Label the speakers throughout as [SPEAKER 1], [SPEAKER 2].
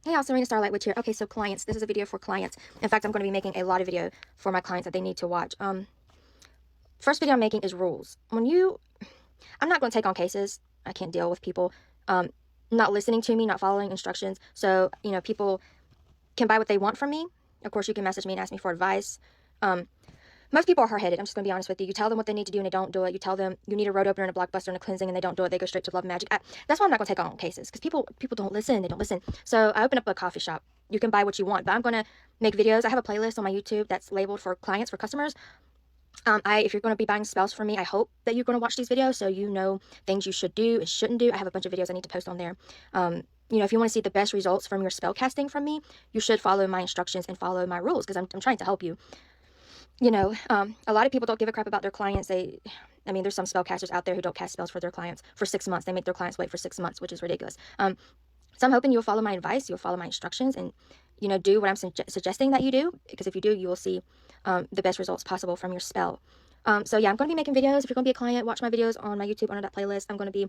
[SPEAKER 1] Hey y'all, Serena Starlight Witch here. Okay, so clients, this is a video for clients. In fact, I'm going to be making a lot of video for my clients that they need to watch. First video I'm making is rules. I'm not going to take on cases. I can't deal with people not listening to me, not following instructions. So, people can buy what they want from me. Of course, you can message me and ask me for advice. Most people are hard-headed. I'm just going to be honest with you. You tell them what they need to do and they don't do it. You tell them you need a road opener and a blockbuster and a cleansing and they don't do it. They go straight to love magic. That's why I'm not going to take on cases, because people don't listen. They don't listen. So I open up a coffee shop. You can buy what you want, but I'm going to make videos. I have a playlist on my YouTube that's labeled for clients, for customers. If you're going to be buying spells from me, I hope that you're going to watch these videos so you know things you should do and shouldn't do. I have a bunch of videos I need to post on there. If you want to see the best results from your spell casting from me, you should follow my instructions and follow my rules, because I'm trying to help you. A lot of people don't give a crap about their clients. There's some spellcasters out there who don't cast spells for their clients for 6 months. They make their clients wait for 6 months, which is ridiculous. So I'm hoping you'll follow my advice, you'll follow my instructions, and, do what I'm suggesting that you do, because if you do, you will see the best results possible from your spell. I'm going to be making videos. If you're going to be a client, watch my videos on my YouTube under that playlist. I'm going to be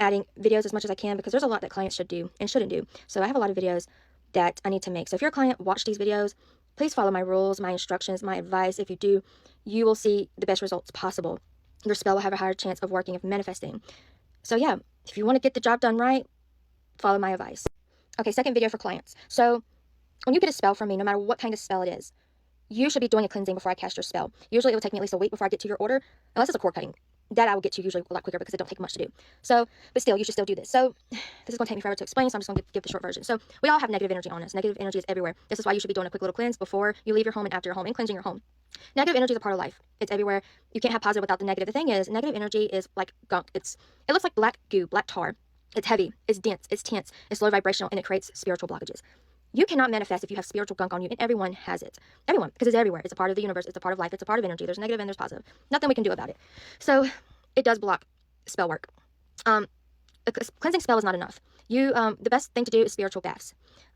[SPEAKER 1] adding videos as much as I can, because there's a lot that clients should do and shouldn't do. So I have a lot of videos that I need to make. So if you're a client, watch these videos. Please follow my rules, my instructions, my advice. If you do, you will see the best results possible. Your spell will have a higher chance of working, of manifesting. So yeah, if you want to get the job done right, follow my advice. Okay, second video for clients. So when you get a spell from me, no matter what kind of spell it is, you should be doing a cleansing before I cast your spell. Usually it will take me at least a week before I get to your order, unless it's a cord cutting. That I will get to usually a lot quicker, because it don't take much to do. So, but still, you should still do this. So this is going to take me forever to explain, so I'm just going to give the short version. So we all have negative energy on us. Negative energy is everywhere. This is why you should be doing a quick little cleanse before you leave your home and after your home, and cleansing your home. Negative energy is a part of life. It's everywhere. You can't have positive without the negative. The thing is, negative energy is like gunk. It looks like black goo, black tar. It's heavy, it's dense, it's tense, it's low vibrational, and it creates spiritual blockages. You cannot manifest if you have spiritual gunk on you, and everyone has it. Everyone, because it's everywhere. It's a part of the universe. It's a part of life. It's a part of energy. There's negative and there's positive. Nothing we can do about it. So it does block spell work. A cleansing spell is not enough. The best thing to do is spiritual baths.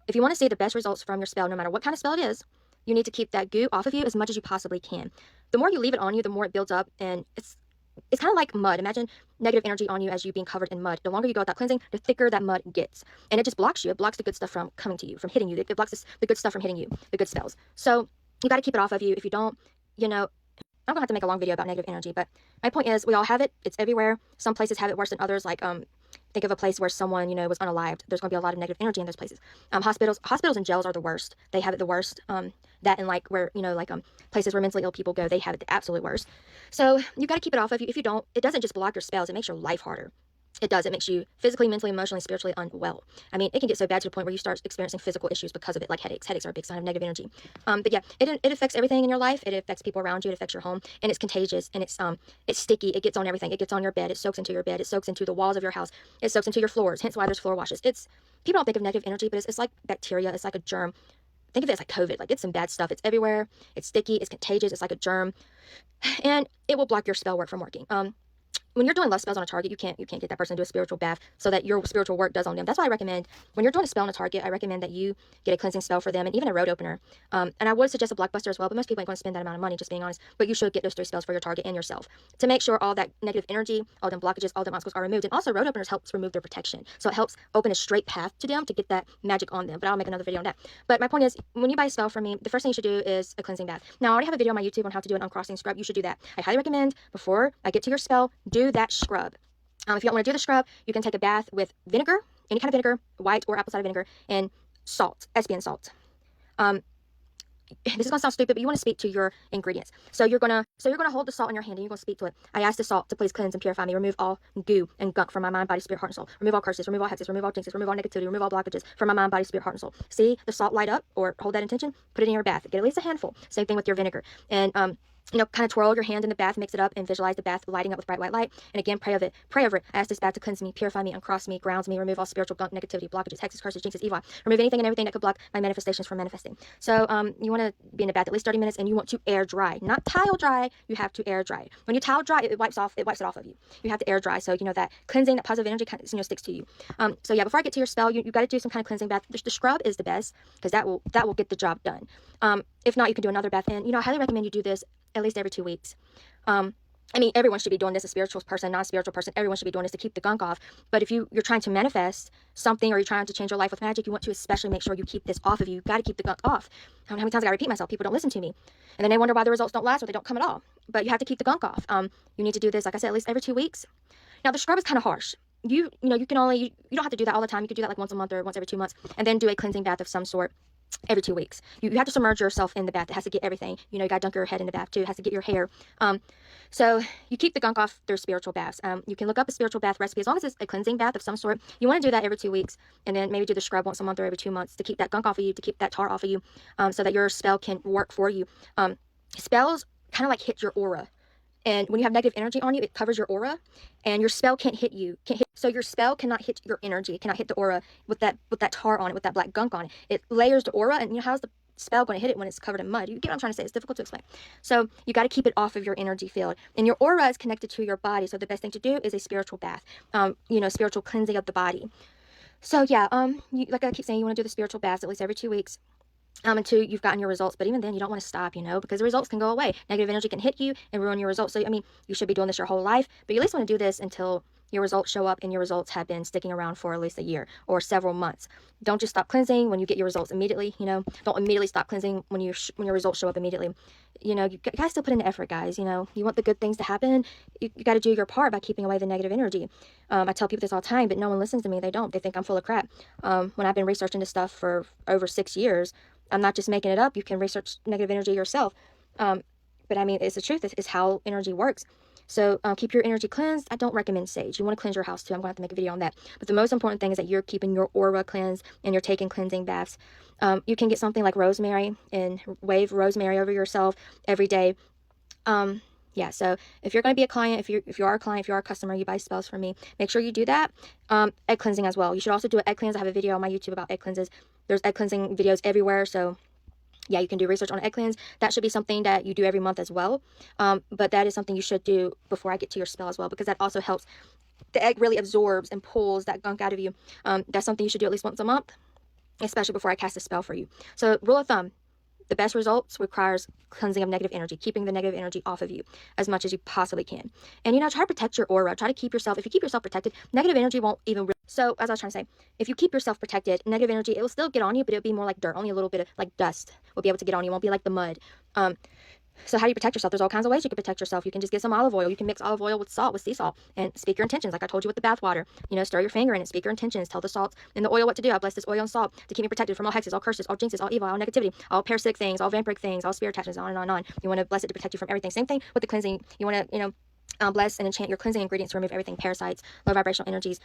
[SPEAKER 1] If you want to see the best results from your spell, no matter what kind of spell it is, you need to keep that goo off of you as much as you possibly can. The more you leave it on you, the more it builds up, and it's kind of like mud. Imagine negative energy on you as you being covered in mud. The longer you go without cleansing, the thicker that mud gets. And it just blocks you. It blocks the good stuff from coming to you, from hitting you. It blocks the good stuff from hitting you, the good spells. So you got to keep it off of you. If you don't, I'm going to have to make a long video about negative energy. But my point is, we all have it. It's everywhere. Some places have it worse than others. Like, think of a place where someone, was unalived. There's going to be a lot of negative energy in those places. Hospitals and jails are the worst. They have it the worst. That and where, places where mentally ill people go, they have it the absolute worst. So you got to keep it off of you. If you don't, it doesn't just block your spells. It makes your life harder. It does. It makes you physically, mentally, emotionally, spiritually unwell. It can get so bad to the point where you start experiencing physical issues because of it, like headaches. Headaches are a big sign of negative energy. But yeah, it affects everything in your life. It affects people around you. It affects your home, and it's contagious, and it's sticky. It gets on everything. It gets on your bed. It soaks into your bed. It soaks into the walls of your house. It soaks into your floors. Hence why there's floor washes. People don't think of negative energy, but it's like bacteria. It's like a germ. Think of it as like COVID. Like, it's some bad stuff. It's everywhere. It's sticky. It's contagious. It's like a germ, and it will block your spell work from working. When you're doing love spells on a target, you can't get that person to do a spiritual bath so that your spiritual work does on them. That's why I recommend, when you're doing a spell on a target, I recommend that you get a cleansing spell for them, and even a road opener. And I would suggest a blockbuster as well, but most people ain't going to spend that amount of money, just being honest. But you should get those 3 spells for your target and yourself to make sure all that negative energy, all them blockages, all them obstacles are removed. And also, road openers helps remove their protection. So it helps open a straight path to them to get that magic on them. But I'll make another video on that. But my point is, when you buy a spell from me, the first thing you should do is a cleansing bath. Now, I already have a video on my YouTube on how to do an uncrossing scrub. You should do that. I highly recommend, before I get to your spell, do that scrub. If you don't want to do the scrub, you can take a bath with vinegar, any kind of vinegar, white or apple cider vinegar, and salt, Espian salt. This is gonna sound stupid, but you want to speak to your ingredients. So you're gonna hold the salt in your hand, and you're gonna speak to it. I ask the salt to please cleanse and purify me, remove all goo and gunk from my mind, body, spirit, heart, and soul. Remove all curses, remove all hexes, remove all jinxes, remove all negativity, remove all blockages from my mind, body, spirit, heart, and soul. See the salt light up, or hold that intention, put it in your bath. Get at least a handful. Same thing with your vinegar. And kind of twirl your hand in the bath, mix it up, and visualize the bath lighting up with bright white light. And again, pray over it. I ask this bath to cleanse me, purify me, uncross me, grounds me, remove all spiritual gunk, negativity, blockages, hexes, curses, jinxes, evil. Remove anything and everything that could block my manifestations from manifesting. So you want to be in the bath at least 30 minutes, and you want to air dry, not tile dry. You have to air dry. When you tile dry, it wipes it off of you. You have to air dry, so that cleansing, that positive energy kind of sticks to you. So yeah, before I get to your spell, you got to do some kind of cleansing bath. The scrub is the best, because that will get the job done. If not, you can do another bath, and I highly recommend you do this at least every 2 weeks. I mean, everyone should be doing this, a spiritual person, non-spiritual person, everyone should be doing this to keep the gunk off. But if you're trying to manifest something, or you're trying to change your life with magic, you want to especially make sure you keep this off of you. You've got to keep the gunk off. How many times I gotta repeat myself? People don't listen to me. And then they wonder why the results don't last or they don't come at all. But you have to keep the gunk off. You need to do this, like I said, at least every 2 weeks. Now, the scrub is kind of harsh. You can only, you don't have to do that all the time. You could do that like once a month or once every 2 months, and then do a cleansing bath of some sort every 2 weeks. You have to submerge yourself in the bath. It has to get everything. You got to dunk your head in the bath too. It has to get your hair. So you keep the gunk off through spiritual baths. You can look up a spiritual bath recipe as long as it's a cleansing bath of some sort. You want to do that every 2 weeks, and then maybe do the scrub once a month or every 2 months to keep that gunk off of you, to keep that tar off of you, so that your spell can work for you. Spells kind of like hit your aura. And when you have negative energy on you, it covers your aura, and your spell can't hit you. So your spell cannot hit your energy. It cannot hit the aura with that tar on it, with that black gunk on it. It layers the aura, and how's the spell going to hit it when it's covered in mud? You get what I'm trying to say? It's difficult to explain. So you got to keep it off of your energy field. And your aura is connected to your body. So the best thing to do is a spiritual bath, spiritual cleansing of the body. So yeah, like I keep saying, you want to do the spiritual baths at least every 2 weeks. Until you've gotten your results. But even then, you don't want to stop, because the results can go away. Negative energy can hit you and ruin your results. So, I mean, you should be doing this your whole life, but you at least want to do this until your results show up, and your results have been sticking around for at least a year or several months. Don't just stop cleansing when you get your results immediately. Don't immediately stop cleansing when your results show up immediately. You guys still put in the effort, guys. You want the good things to happen. You got to do your part by keeping away the negative energy. I tell people this all the time, but no one listens to me. They don't. They think I'm full of crap. When I've been researching this stuff for over 6 years, I'm not just making it up. You can research negative energy yourself. But I mean, it's the truth. It's how energy works. So keep your energy cleansed. I don't recommend sage. You want to cleanse your house too. I'm going to have to make a video on that. But the most important thing is that you're keeping your aura cleansed and you're taking cleansing baths. You can get something like rosemary and wave rosemary over yourself every day. Yeah, so if you're going to be a client, if you are a client, if you are a customer, you buy spells from me, make sure you do that. Egg cleansing as well. You should also do an egg cleanse. I have a video on my YouTube about egg cleanses. There's egg cleansing videos everywhere, so yeah, you can do research on egg cleanse. That should be something that you do every month as well. But that is something you should do before I get to your spell as well, because that also helps. The egg really absorbs and pulls that gunk out of you. That's something you should do at least once a month, especially before I cast a spell for you. So rule of thumb, the best results requires cleansing of negative energy, keeping the negative energy off of you as much as you possibly can. And, try to protect your aura. Try to keep yourself, if you keep yourself protected, negative energy won't even, so as I was trying to say, if you keep yourself protected, negative energy, it will still get on you, but it'll be more like dirt. Only a little bit of like dust will be able to get on you. It won't be like the mud. So how do you protect yourself? There's all kinds of ways you can protect yourself. You can just get some olive oil. You can mix olive oil with salt, with sea salt, and speak your intentions. Like I told you with the bath water, stir your finger in it, speak your intentions, tell the salt and the oil what to do. I bless this oil and salt to keep me protected from all hexes, all curses, all jinxes, all evil, all negativity, all parasitic things, all vampiric things, all spirit attachments, on and on and on. You want to bless it to protect you from everything. Same thing with the cleansing. You want to, bless and enchant your cleansing ingredients to remove everything, parasites, low vibrational energies,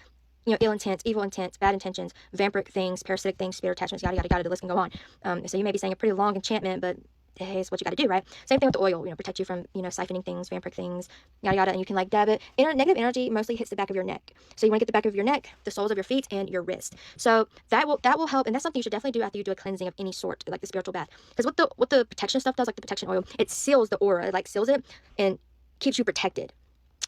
[SPEAKER 1] ill intents, evil intents, bad intentions, vampiric things, parasitic things, spirit attachments, yada, yada, yada. The list can go on. So you may be saying a pretty long enchantment, but hey, it's what you got to do, right? Same thing with the oil, protect you from, siphoning things, vampiric things, yada, yada, and you can like dab it. Negative energy mostly hits the back of your neck. So you want to get the back of your neck, the soles of your feet, and your wrist. So that will help, and that's something you should definitely do after you do a cleansing of any sort, like the spiritual bath. Because what the protection stuff does, like the protection oil, it seals the aura, it like seals it and keeps you protected.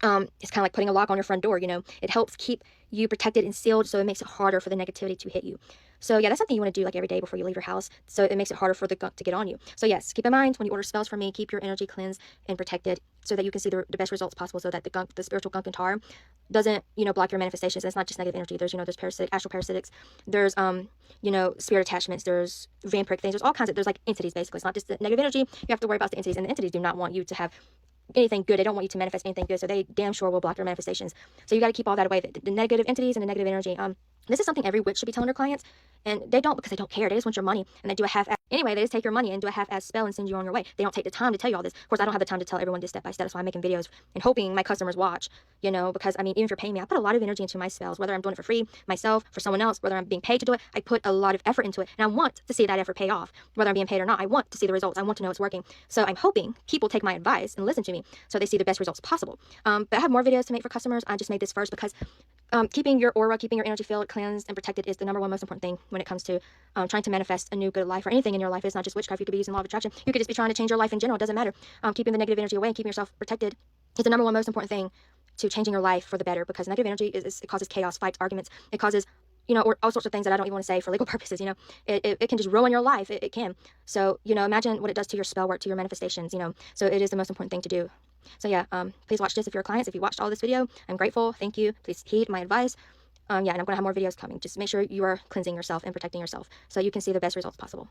[SPEAKER 1] It's kind of like putting a lock on your front door, it helps keep you protected and sealed, so it makes it harder for the negativity to hit you. So yeah, that's something you want to do like every day before you leave your house, so it makes it harder for the gunk to get on you. So yes, keep in mind when you order spells from me, keep your energy cleansed and protected so that you can see the best results possible, so that the spiritual gunk and tar doesn't, block your manifestations. And it's not just negative energy. There's, there's parasitic, astral parasitics, there's, spirit attachments, there's vampiric things, there's all kinds of, there's like entities basically. It's not just the negative energy. You have to worry about the entities, and the entities do not want you to have anything good. They don't want you to manifest anything good, so they damn sure will block your manifestations. So you got to keep all that away, the negative entities and the negative energy. This is something every witch should be telling their clients, and they don't, because they don't care. They just want your money, and they do a half-ass. Anyway, they just take your money and do a half-ass spell and send you on your way. They don't take the time to tell you all this. Of course, I don't have the time to tell everyone this step by step. That's why I'm making videos and hoping my customers watch, because I mean, even if you're paying me, I put a lot of energy into my spells, whether I'm doing it for free, myself, for someone else, whether I'm being paid to do it. I put a lot of effort into it, and I want to see that effort pay off, whether I'm being paid or not. I want to see the results. I want to know it's working. So I'm hoping people take my advice and listen to me, so they see the best results possible. But I have more videos to make for customers. I just made this first because keeping your aura, keeping your energy field cleansed and protected is the number one most important thing when it comes to trying to manifest a new good life or anything in your life. It's not just witchcraft. You could be using law of attraction. You could just be trying to change your life in general. It doesn't matter. Keeping the negative energy away and keeping yourself protected is the number one most important thing to changing your life for the better, because negative energy it causes chaos, fights, arguments. It causes, or all sorts of things that I don't even want to say for legal purposes. It can just ruin your life. It can. So, imagine what it does to your spell work, to your manifestations, so it is the most important thing to do. So yeah, please watch this if you're clients. If you watched all this video, I'm grateful. Thank you. Please heed my advice. Yeah, and I'm going to have more videos coming. Just make sure you are cleansing yourself and protecting yourself so you can see the best results possible.